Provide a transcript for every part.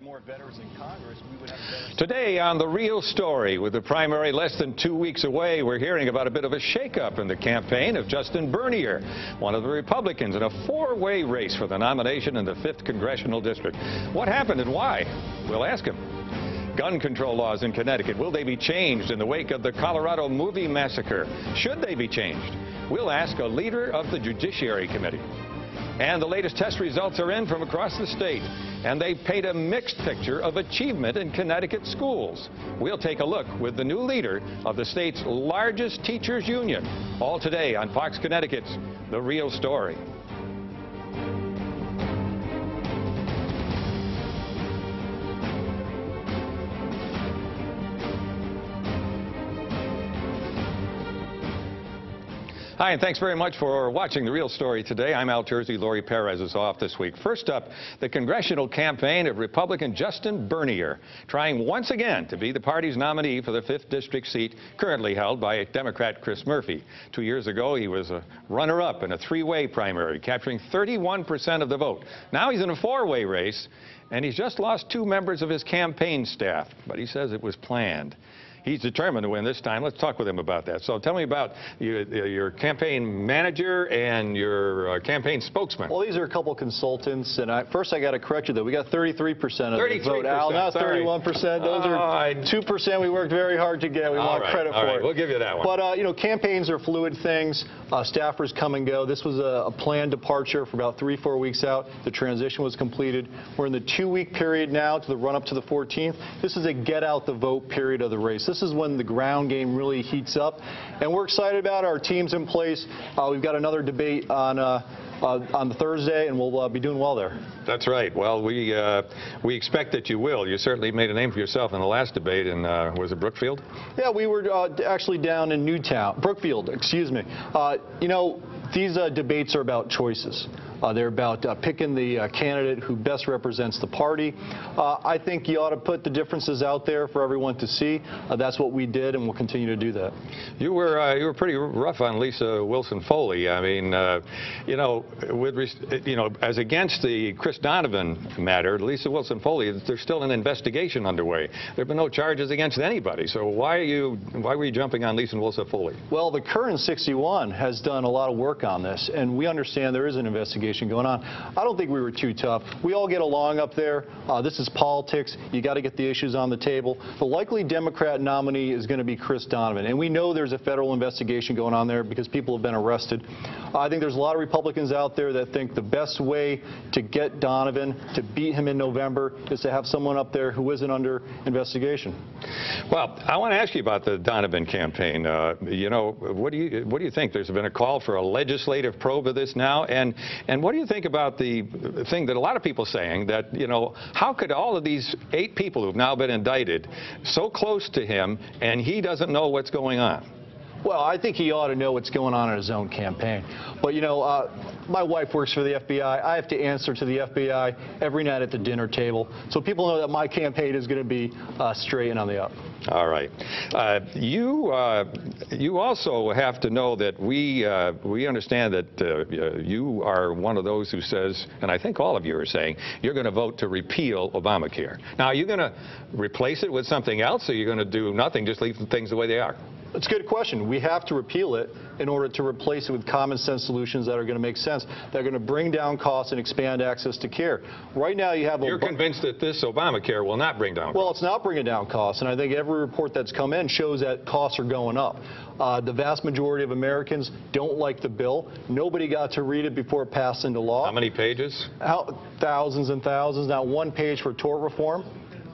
More veterans in Congress, we would have better... Today on The Real Story, with the primary less than 2 weeks away, we're hearing about a bit of a shakeup in the campaign of Justin Bernier, one of the Republicans in a four-way race for the nomination in the 5th Congressional District. What happened and why? We'll ask him. Gun control laws in Connecticut, will they be changed in the wake of the Colorado movie massacre? Should they be changed? We'll ask a leader of the Judiciary Committee. And the latest test results are in from across the state, and they paint a mixed picture of achievement in Connecticut schools. We'll take a look with the new leader of the state's largest teachers union. All today on Fox Connecticut's The Real Story. Hi, and thanks very much for watching The Real Story today. I'm Al Terzi. Lori Perez is off this week. First up, the congressional campaign of Republican Justin Bernier, trying once again to be the party's nominee for the 5th District seat currently held by Democrat Chris Murphy. 2 years ago, he was a runner-up in a three-way primary, capturing 31% of the vote. Now he's in a four-way race, and he's just lost 2 members of his campaign staff, but he says it was planned. He's determined to win this time. Let's talk with him about that. So tell me about your campaign manager and your campaign spokesman. Well, these are a couple consultants, and first I got to correct you, though. We got 33% of the vote. Al, now 31%. Those are 2% we worked very hard to get. We want credit for it. We'll give you that one. But, you know, campaigns are fluid things. Staffers come and go. This was a planned departure for about 3-4 weeks out. The transition was completed. We're in the 2-week period now to the run-up to the 14th. This is a get-out-the-vote period of the race. This is when the ground game really heats up, and we're excited about our teams in place. We've got another debate on the Thursday, and we'll be doing well there. That's right. Well, we expect that you will. You certainly made a name for yourself in the last debate in, was it Brookfield? Yeah, we were actually down in Newtown, Brookfield, excuse me. You know, these debates are about choices. They're about picking the candidate who best represents the party. I think you ought to put the differences out there for everyone to see. That's what we did, and we'll continue to do that. You were pretty rough on Lisa Wilson Foley. I mean, you know, as against the Chris Donovan matter, Lisa Wilson Foley, there's still an investigation underway. There have been no charges against anybody. So why were you jumping on Lisa Wilson Foley? Well, the current 61 has done a lot of work on this, and we understand there is an investigation going on. I don't think we were too tough. We all get along up there. This is politics. You got to get the issues on the table. The likely Democrat nominee is going to be Chris Donovan, and we know there's a federal investigation going on there because people have been arrested. I think there's a lot of Republicans out there that think the best way to get Donovan, to beat him in November, is to have someone up there who isn't under investigation. Well, I want to ask you about the Donovan campaign. You know, what do you think? There's been a call for a legislative probe of this now, and what do you think about the thing that a lot of people are saying, that, you know, how could all of these 8 people who've now been indicted so close to him and he doesn't know what's going on? Well, I think he ought to know what's going on in his own campaign. But, you know, my wife works for the FBI. I have to answer to the FBI every night at the dinner table. So people know that my campaign is going to be straight and on the up. All right. You also have to know that we understand that you are one of those who says, and I think all of you are saying, you're going to vote to repeal Obamacare. Now, are you going to replace it with something else, or are you going to do nothing, just leave things the way they are? It's a good question. We have to repeal it in order to replace it with common sense solutions that are going to make sense. They're going to bring down costs and expand access to care. Right now you have... You're convinced that this Obamacare will not bring down costs? Well, it's not bringing down costs, and I think every report that's come in shows that costs are going up. The vast majority of Americans don't like the bill. Nobody got to read it before it passed into law. How many pages? Thousands and thousands. Not one page for tort reform.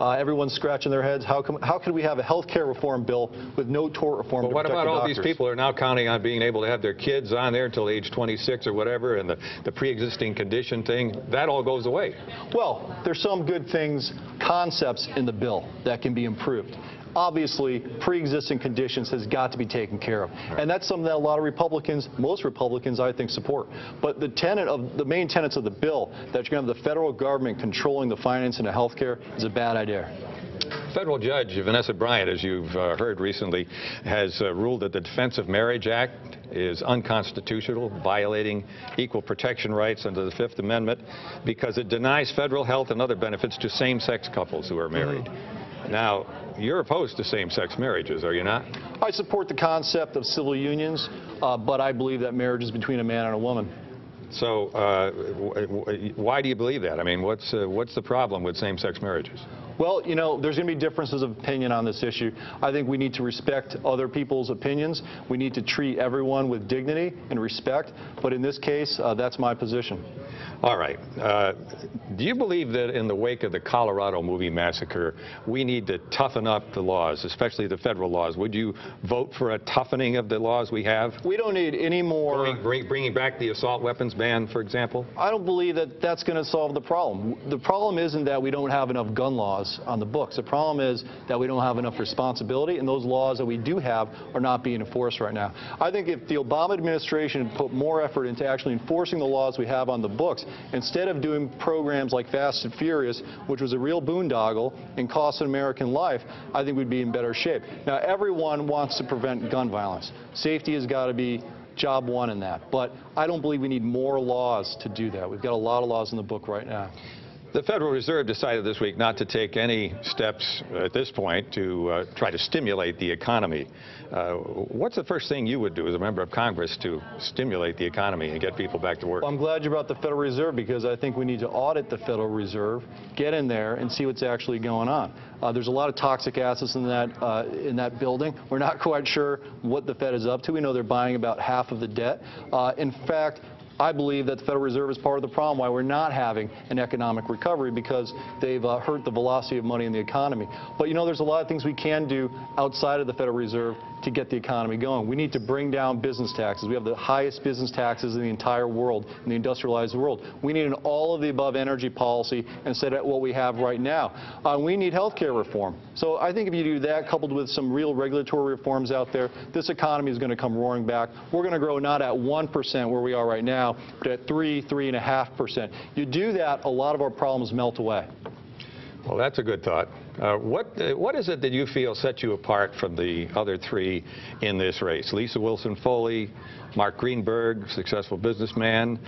Everyone's scratching their heads. How could we have a health care reform bill with no tort reform to protect the doctors? What about all these people who are now counting on being able to have their kids on there until age 26 or whatever, and the pre-existing condition thing? That all goes away. Well, there's some good things, concepts in the bill that can be improved. obviously pre-existing conditions has got to be taken care of. And that's something that a lot of Republicans, most Republicans, I think, support. But the main tenets of the bill, that you're going to have the federal government controlling the financing of health care, is a bad idea. Federal Judge Vanessa Bryant, as you've heard recently, has ruled that the Defense of Marriage Act is unconstitutional, violating equal protection rights under the Fifth Amendment because it denies federal health and other benefits to same-sex couples who are married. Now, you're opposed to same-sex marriages, are you not? I support the concept of civil unions, but I believe that marriage is between a man and a woman. So why do you believe that? I mean, what's the problem with same-sex marriages? Well, you know, there's going to be differences of opinion on this issue. I think we need to respect other people's opinions. We need to treat everyone with dignity and respect. But in this case, that's my position. All right. Do you believe that in the wake of the Colorado movie massacre, we need to toughen up the laws, especially the federal laws? Would you vote for a toughening of the laws we have? We don't need any more. Bringing back the assault weapons ban, for example? I don't believe that that's going to solve the problem. The problem isn't that we don't have enough gun laws on the books. The problem is that we don't have enough responsibility, and those laws that we do have are not being enforced right now. I think if the Obama administration had put more effort into actually enforcing the laws we have on the books, instead of doing programs like Fast and Furious, which was a real boondoggle and cost an American life, I think we'd be in better shape. Now, everyone wants to prevent gun violence. Safety has got to be job one in that. But I don't believe we need more laws to do that. We've got a lot of laws in the book right now. The Federal Reserve decided this week not to take any steps at this point to try to stimulate the economy. What's the first thing you would do as a member of Congress to stimulate the economy and get people back to work? Well, I'm glad you brought the Federal Reserve, because I think we need to audit the Federal Reserve, get in there and see what's actually going on. There's a lot of toxic assets in that building. We're not quite sure what the Fed is up to. We know they're buying about half of the debt. In fact, I believe that the Federal Reserve is part of the problem why we're not having an economic recovery, because they've hurt the velocity of money in the economy. But, you know, there's a lot of things we can do outside of the Federal Reserve to get the economy going. We need to bring down business taxes. We have the highest business taxes in the entire world, in the industrialized world. We need an all-of-the-above energy policy instead of what we have right now. We need health care reform. So I think if you do that, coupled with some real regulatory reforms out there, this economy is going to come roaring back. We're going to grow not at 1% where we are right now, but at 3.5%. You do that, a lot of our problems melt away. Well, that's a good thought. What is it that you feel sets you apart from the other three in this race? Lisa Wilson Foley, Mark Greenberg, successful businessman,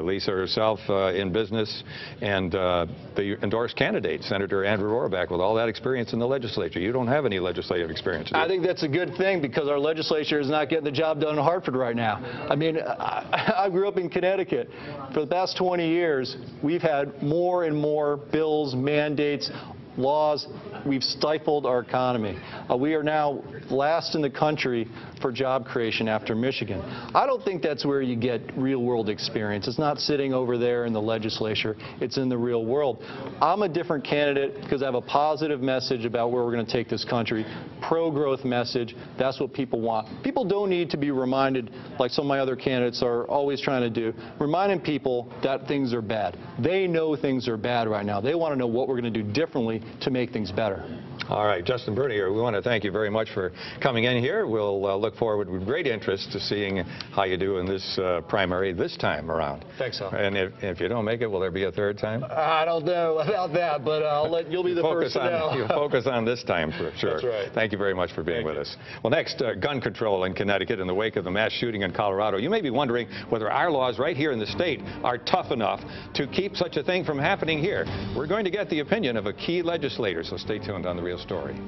Lisa herself in business, and the endorsed candidate, Senator Andrew Rohrabach, with all that experience in the legislature. You don't have any legislative experience. I think that's a good thing, because our legislature is not getting the job done in Hartford right now. I mean, I grew up in Connecticut. For the past 20 years, we've had more and more bills, mandates, laws. We've stifled our economy. We are now last in the country for job creation after Michigan. I don't think that's where you get real-world experience. It's not sitting over there in the legislature. It's in the real world. I'm a different candidate because I have a positive message about where we're going to take this country, pro-growth message. That's what people want. People don't need to be reminded, like some of my other candidates are always trying to do, reminding people that things are bad. They know things are bad right now. They want to know what we're going to do differently to make things better. All right, Justin Bernier, we want to thank you very much for coming in here. We'll look forward with great interest to seeing how you do in this primary this time around. Thanks, Al. And if you don't make it, will there be a third time? I don't know about that, but you'll be the first to know. You'll focus on this time for sure. That's right. Thank you very much for being with us. Well, next, gun control in Connecticut in the wake of the mass shooting in Colorado. You may be wondering whether our laws right here in the state are tough enough to keep such a thing from happening here. We're going to get the opinion of a key legislator, so stay tuned on The Real Story.